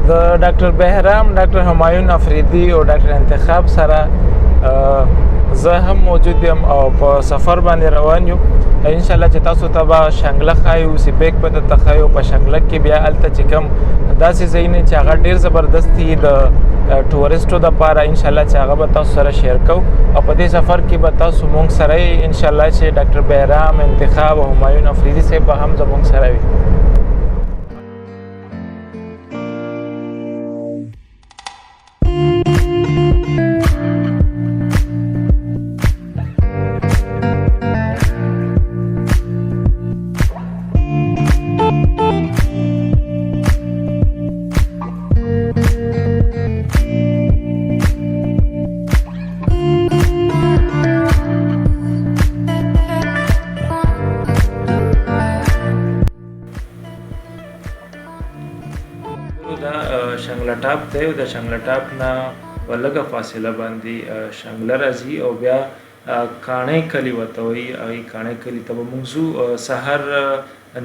د ډاکټر بهرام، ډاکټر همایون افریدي او ډاکټر انتخاب سره زه هم موجود یم او په سفر باندې روان یو. انشاءالله چې تاسو ته به شانګله ښایو، سیپیک به درته ښایو. په شانګله کې بیا هلته چې کوم داسې ځایونه چې هغه ډېر زبردست دي د ټورسټو دپاره، انشاءالله چې هغه به تاسو سره شیر کوو. او په دې سفر کې به تاسو مونږ سره یې انشاءالله چې ډاکټر بهرام، انتخاب او همایون افریدي صاحب به هم زمونږ سره وي. شانګله ټاپ دی او د شانګله ټاپ نه په لږه فاصله باندې شانګله راځي او بیا کاڼی کلي ورته وایي. هغې کاڼی کلي ته به موږ ځو. سهار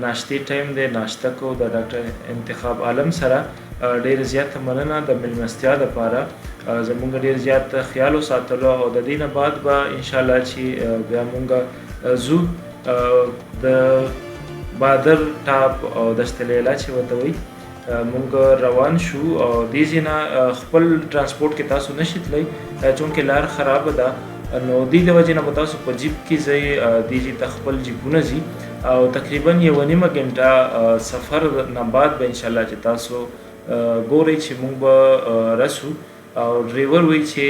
ناشتې ټایم دی، ناشته کوو د ډاکټر انتخاب عالم سره. ډېره زیاته مننه د مېلمستیا دپاره. زموږ ډېر زیات خیال وساتلو او د دې نه بعد به انشاءالله چې بیا موږ ځو د بادر ټاپ او دشت لیلا چې ورته وایي. مونږ روان شو او دې ځای نه خپل ترانسپورټ کې تاسو نشئ تللی چونکې لار خرابه ده. نو دې د وجې نه به تاسو په جیپ کې ځئ. دې ځای ته خپل جیپونه ځي او تقریبا 1.5 غنټه سفر نه بعد به انشاءالله چې تاسو ګورئ چې مونږ به رسو. او ډریور وایي چې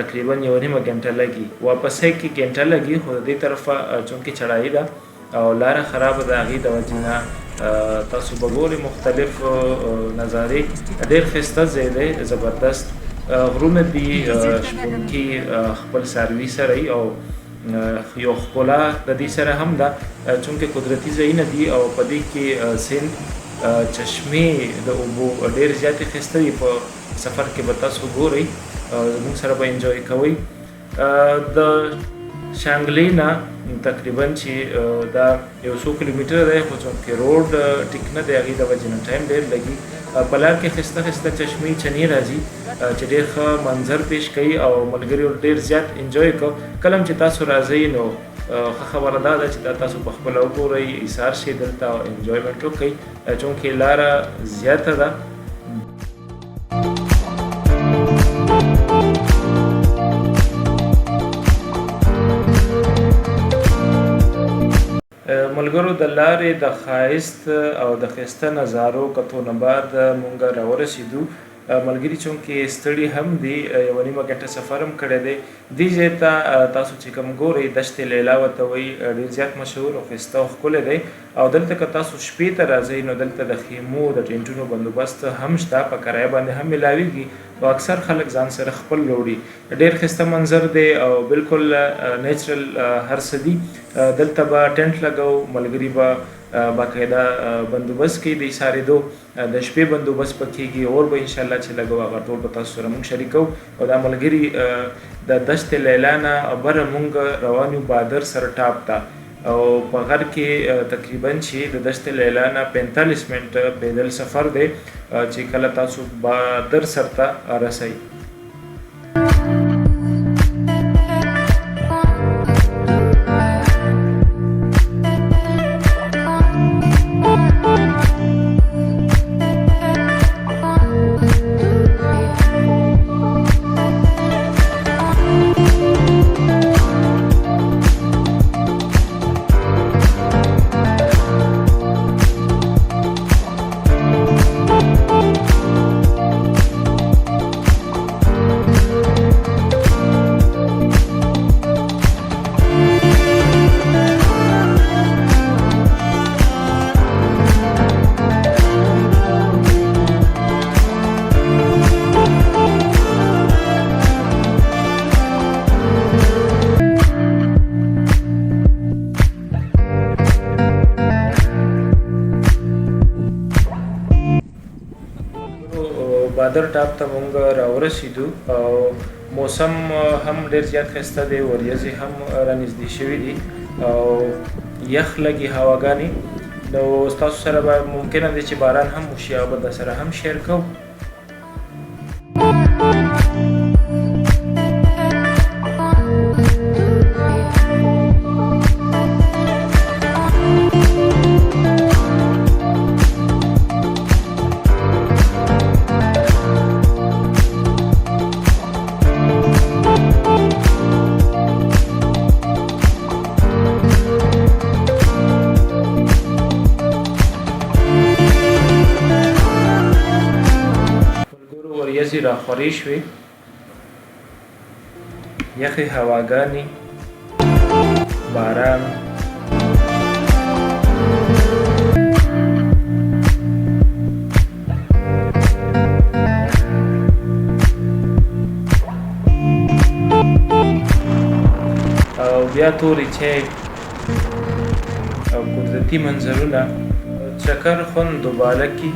تقریبا 1.5 غنټه لګي، واپسۍ کې غنټه لګي، خو د دې طرفه چونکې چړایي ده او لاره خرابه ده، هغې د وجې نه تاسو به ګورئ مختلف نظارې. ډېر ښایسته ځای دی، زبردست غرونه دي، شپونکي خپل څاروي سره وي او یو ښکلا د دې سره هم ده چونکې قدرتي ځایونه دي او په دې کې سیند، چشمې د اوبو ډېر زیاتې ښایسته دي. په سفر کې به تاسو ګورئ، زموږ سره به انجوی کوئ. د شانګلې نه تقریبا چې دا 100 کیلومتره دی، خو چونکې روډ ټیک نه دی، هغې د وجې نه ټایم ډېر لګي. په لار کې ښایسته ښایسته چشمې چنې راځي چې ډېر ښه منظر پیش کوي او ملګري ډېر زیات انجوی کوو. کله هم چې تاسو راځئ نو ښه خبره دا ده چې دا تاسو پخپله وګورئ، ایثار شئ دلته او انجویمنټ وکړئ چونکې لاره زیاته ده. ملګرو د لارې د ښایست او د ښایسته نظارو کتو نه بعد مونږ راورسېدو. ملګري چونکې ستړي هم دي، 1.5 غنټه سفر هم کړی دی. دې ځای ته تاسو چې کوم ګورئ دشت لیلا ورته وایي، ډېر زیات مشهور او ښایسته او ښکلی دی. او دلته که تاسو شپې ته راځئ نو دلته د خیمو د ټینټونو بندوبست هم شته، په کرایه باندې هم میلاویږي او اکثر خلک ځان سره خپل وړي. ډېر ښایسته منظر دی او بالکل نیچرل هر څه دي. دلته به ټینټ لګوو، ملګري به باقاعده بندوبست کوي د ایسارېدو، د شپې بندوبست به کېږي، اور به انشاءالله چې لګوو هغه ټول به تاسو سره مونږ شریکوو. او دا ملګري د دشت لیلا نه بره مونږ روان یو بادر سره ټاپ ته او په غر کې تقریبا چې د دشت لیلا نه 45 منټه پیدل سفر دی چې کله تاسو بادر سر ته رسئ. بادر ټاپ ته مونږ راورسېدو او موسم هم ډېر زیات ښایسته دی، وریځې هم رانږدې شوي دي او یخ لګي هواګانې. نو ستاسو سره به ممکنه دی چې باران هم وشي او به درسره هم شیر کوو. ورېځې راخورې شوې، یخې هواګانې، باران، او بیا تورې چای او قدرتي منظرونه چکر خوند دوباره کی.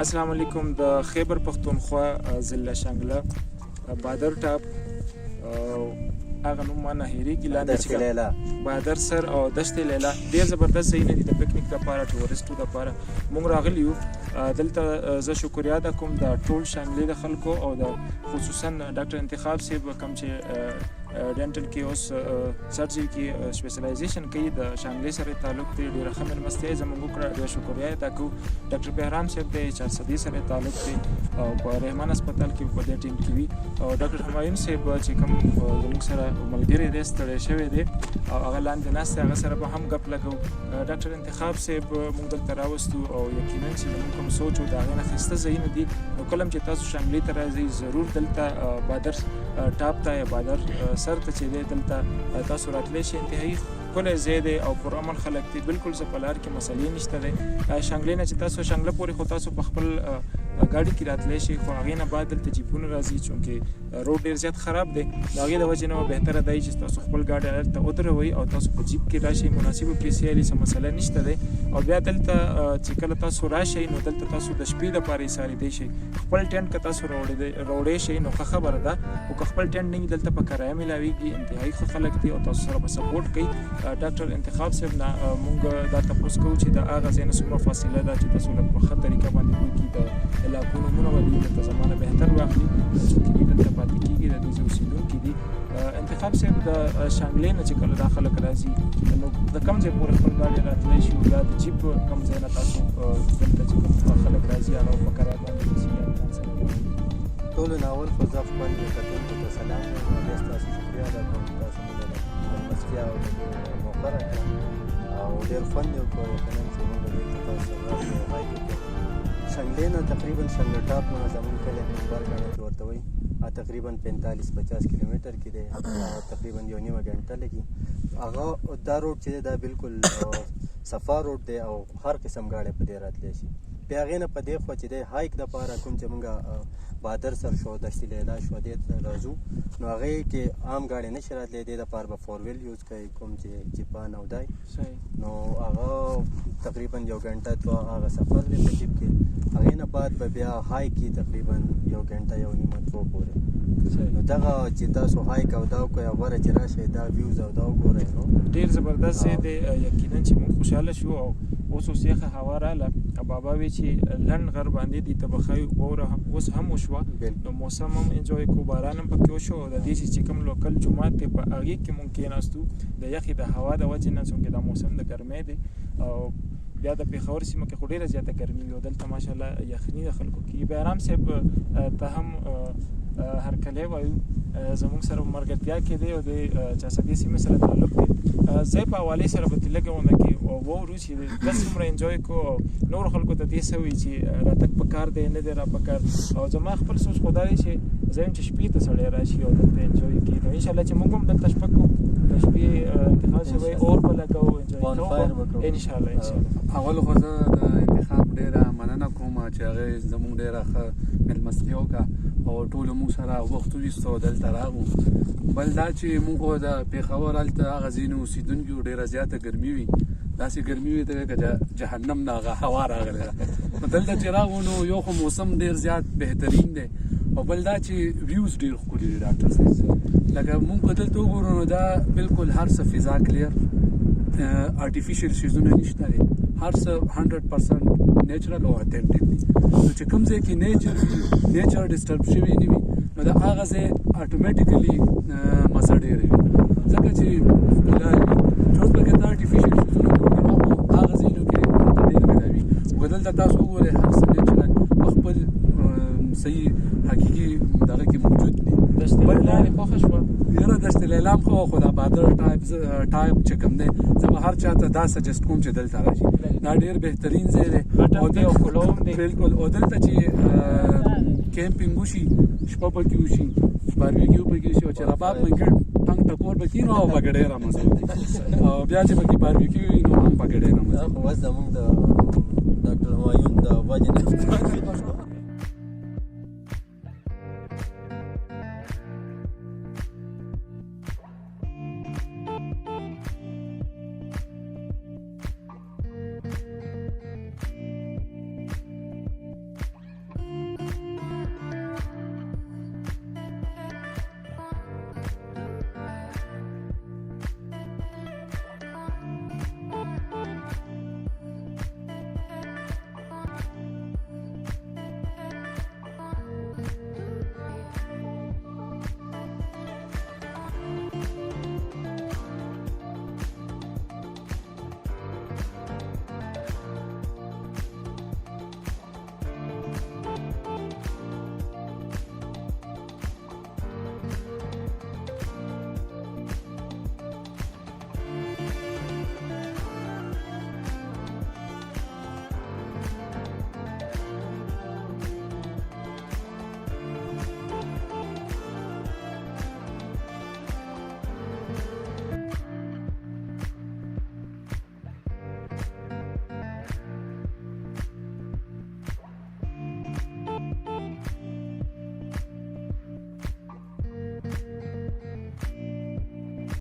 السلام علیکم. د خیبر پښتونخوا ضلع شانګله بادر ټاپ هغه نوم ما نه هېرېږي، لاندې چې بادر سر او دشت لیلا ډېر زبردست ځایونه دي د پکنیک دپاره، ټورسټو دپاره. موږ راغلي یو دلته. زه شکریه ادا کوم د ټول شانګلې د خلکو او د خصوصا ډاکټر انتخاب صاحب کوم چې ډینټل کې اوس سرجري کې سپیشلایزیشن کوي، د شانګلې سره تعلق دی. ډېره ښه مېلمستیا یې زموږ وکړه، ډېره شکریه ادا کوو. ډاکټر بهرام صاحب دی 400 سره تعلق دی او په رحمان هسپتال کې په دې ټیم کې وي. او ډاکټر همایون صاحب چې کوم زموږ سره ملګری دی، ستړی شوی دی او هغه لاندې ناست دی، هغه سره به هم ګپ لګوو. ډاکټر انتخاب صاحب موږ دلته راوستو او یقینا چې زموږ کوم سوچ و د هغې نه ښایسته ځایونه دي. نو کله هم چې تاسو شانګلې ته راځئ ضرور دلته بادر ټاپ ته یا بادر سر ته چې دی دلته تاسو راتلی شئ. انتهایي ښکلی ځای دی او پرامن خلک دي، بلکل زه په لار کې مسلې نشته دی. شانګلې نه چې تاسو شانګله پورې خو تاسو په خپل ګاډي کې راتلی شئ، خو هغې نه بعد دلته جیپونه راځي چونکې روډ ډېر زیات خراب دی. د هغې د وجې نه بهتره دی چې تاسو خپل ګاډی هلته ودروئ او تاسو په جیپ کې راشئ، مناسبو پیسې اخلي، څه مسله نشته دی. او بیا دلته چې کله تاسو راشئ نو دلته تاسو د شپې دپاره ایسارېدی شئ. خپل ټینټ که تاسو راوړی شئ نو ښه خبره ده، خو که خپل ټینټ نه وي دلته په کرایه میلاویږي. انتهایي ښه خلک دي او تاسو سره به سپورټ کوي. ډاکټر انتخاب صاحب نه مونږ دا تپوس کوو چې د هغه ځای نه څومره فاصله ده چې تاسو لږ په ښه طریقه باندې وکړي، د علاقو نومونه به دوی دلته زمانه بهتر واخلي چونکې دوی دلته پاتې کېږي، د دوی اوسېدونکي دي. انتخاب صاحب د شانګلې نه چې کله دا خلک راځي نو د کوم ځای پورې خپل ګاډي راتلی شي، یا د جیپ کوم ځای نه تاسو دلته چې کوم خلک راځي هغه په کرایه باندې ځي. ټولو نه اول خو زه خپل کتونکو ته سلام وایم او بیا ستاسو شکریه ادا کوم چې تاسو موږ ته مېلمستیا او موقع راکړه او ډېر خوند یې وکړو. یقینا چې موږ دلته تاسو سره راشو او هایک وکړو. شانګلې نه تقریبا شانګله ټاپ نه زموږ کلی بارګاڼه چې ورته وایي تقریبا 45-50 کیلومتر کې دی، تقریبا 1.5 غنټه لګي. هغه دا روډ چې دی دا بالکل صفا روډ دی او هر قسم ګاډی په دې راتلی شي. بیا هغې نه په دې خوا چې دی هایک دپاره کوم چې مونږ بادر سر شو، دشت لیلا شو، دې ته راځو نو هغې کې عام ګاډی نه شي راتلی، دې دپاره به فور ویل یوز کوي کوم چې جیپان او دی. نو هغه تقریبا 1 غنټه تو هغه سفر دی په جیپ کې. هغې نه بعد به بیا هایک کې تقریبا 1 غنټه 1.5 تو پورې. نو دغه چې تاسو هایک او دا وکړئ غوره چې راشئ دا ویوز او دا وګورئ. نو ډېر زبردست ځای دی. یقینا چې موږ خوشحاله شو او اوس اوس یخه هوا راغله او بابا وی چې لنډ غر باندې دي ته به ښایي واوره اوس هم وشوه، نو موسم هم انجوی کړو، باران هم پکې وشو. د دې چې کوم لوکل جومات دی په هغې کې موږ کېناستو د یخې د هوا د وجې نه، چونکې دا موسم د ګرمۍ دی. او بیا د پېښور سیمه کې خو ډېره زیاته ګرمي وي او دلته ماشاءالله یخني د خلکو کې بیا ارام صاحب ته هم هرکلی وایو زموږ سره ملګرتیا کې دی او د چاسدي سیمې سره تعلق دی زه په حوالې سره به لږه ونه کې وورو چې داسې څومره انجوی کو او نورو خلکو ته دې څه وایي چې راتګ په کار دی نه دی را په کار او زما خپل سوچ خو دا دی چې زه یم چې شپې ته سړی راشي او دلته انجوی کړي نو انشاءالله چې موږ هم دلته شپه کوو د شپې انتخاب شوی اور به لګوو انجوی کوو انشاءالله اول خو زه د انتخاب ډېره مننه کوم چې هغې زموږ ډېره ښه مېلمستیا وکړه او ټولو موږ سره وخت وویستو دلته راغلو بل دا چې موږ خو د پېښور هلته هغه ځینو اوسېدونکي وو ډېره زیاته ګرمي وي داسې ګرمي وي ته که جهنم نه هغه هوا راغلی ده نو دلته چې راغلو نو یو خو موسم ډېر زیات بهترین دی او بل دا چې ویوز ډېر ښکلي دي ډاکټر صاحب لکه موږ که دلته وګورو نو دا بالکل هر څه فضا کلیر آرټیفیشل شیزونه نشته دی هر څه 100% نیچرل او اتھنټیک دي نو چې کوم ځای کې نیچر ډسټرب شوی نه وي نو دا هغه ځای اټومیټیکلی مزه ډېره وي ځکه چې ټول پکې د آرټیفیشل شیزونه هغه ځایونو کې ډېر ملاوي خو دلته تاسو وګورئ هر څه نیچرل په خپل صحیح حقیقي دغه کې موجود دي دشت لیلام خوښه شوه یاره دشت لیلام خو دا بادر ټایپ چې کوم دی زه به هر چاته دا سجست کوم چې دلته راشي دا ډېر بهترین ځای دی بالکل او دلته چې کیمپینګ وشي شپه پکې وشي باربیکیو پکې وشي او چې رباب پکې ټنګ ټکور پکې نو هغه پکې ډېره مزه وکړي او بیا چې پکې باربیکیو وي نو هم پکې ډېره مزه خو اوس زموږ د ډاکټر همایون د وجې نه